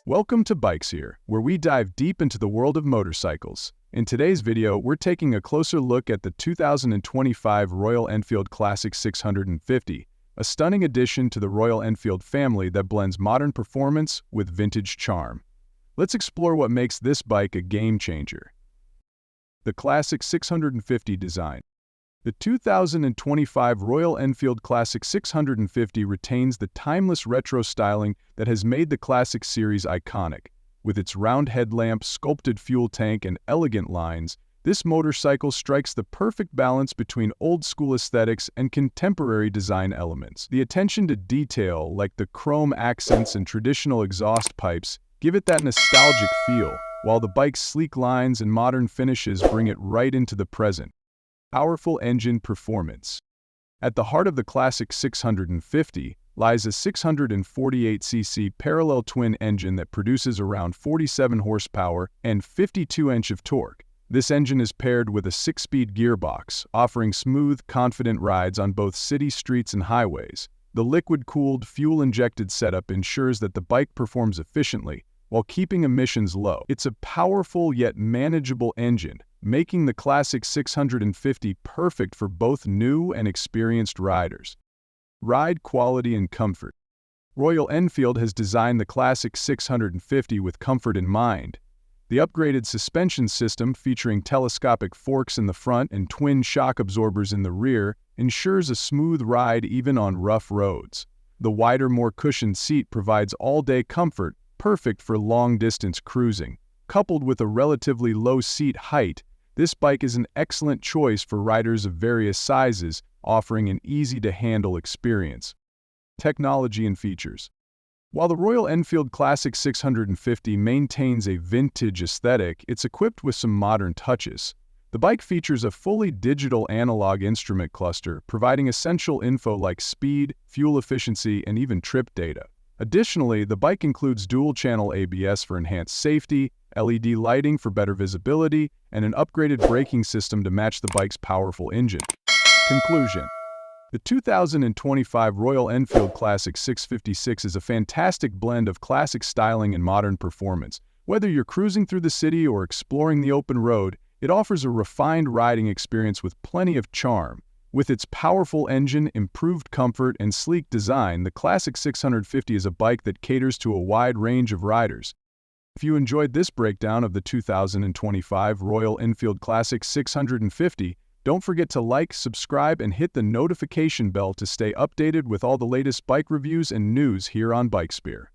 Welcome to Bikes Here, where we dive deep into the world of motorcycles. In today's video, we're taking a closer look at the 2025 Royal Enfield Classic 650, a stunning addition to the Royal Enfield family that blends modern performance with vintage charm. Let's explore what makes this bike a game-changer. The Classic 650 design. The 2025 Royal Enfield Classic 650 retains the timeless retro styling that has made the Classic series iconic. With its round headlamp, sculpted fuel tank, and elegant lines, this motorcycle strikes the perfect balance between old-school aesthetics and contemporary design elements. The attention to detail, like the chrome accents and traditional exhaust pipes, give it that nostalgic feel, while the bike's sleek lines and modern finishes bring it right into the present. Powerful engine performance. At the heart of the Classic 650 lies a 648cc parallel twin engine that produces around 47 horsepower and 52-inch of torque. This engine is paired with a 6-speed gearbox, offering smooth, confident rides on both city streets and highways. The liquid-cooled, fuel-injected setup ensures that the bike performs efficiently while keeping emissions low. It's a powerful yet manageable engine, making the Classic 650 perfect for both new and experienced riders. Ride quality and comfort. Royal Enfield has designed the Classic 650 with comfort in mind. The upgraded suspension system, featuring telescopic forks in the front and twin shock absorbers in the rear, ensures a smooth ride even on rough roads. The wider, more cushioned seat provides all-day comfort, perfect for long-distance cruising. Coupled with a relatively low seat height, this bike is an excellent choice for riders of various sizes, offering an easy-to-handle experience. Technology and features. While the Royal Enfield Classic 650 maintains a vintage aesthetic, it's equipped with some modern touches. The bike features a fully digital analog instrument cluster, providing essential info like speed, fuel efficiency, and even trip data. Additionally, the bike includes dual-channel ABS for enhanced safety, LED lighting for better visibility, and an upgraded braking system to match the bike's powerful engine. Conclusion. The 2025 Royal Enfield Classic 656 is a fantastic blend of classic styling and modern performance. Whether you're cruising through the city or exploring the open road, it offers a refined riding experience with plenty of charm. With its powerful engine, improved comfort, and sleek design, the Classic 650 is a bike that caters to a wide range of riders. If you enjoyed this breakdown of the 2025 Royal Enfield Classic 650, don't forget to like, subscribe, and hit the notification bell to stay updated with all the latest bike reviews and news here on Bikesphere.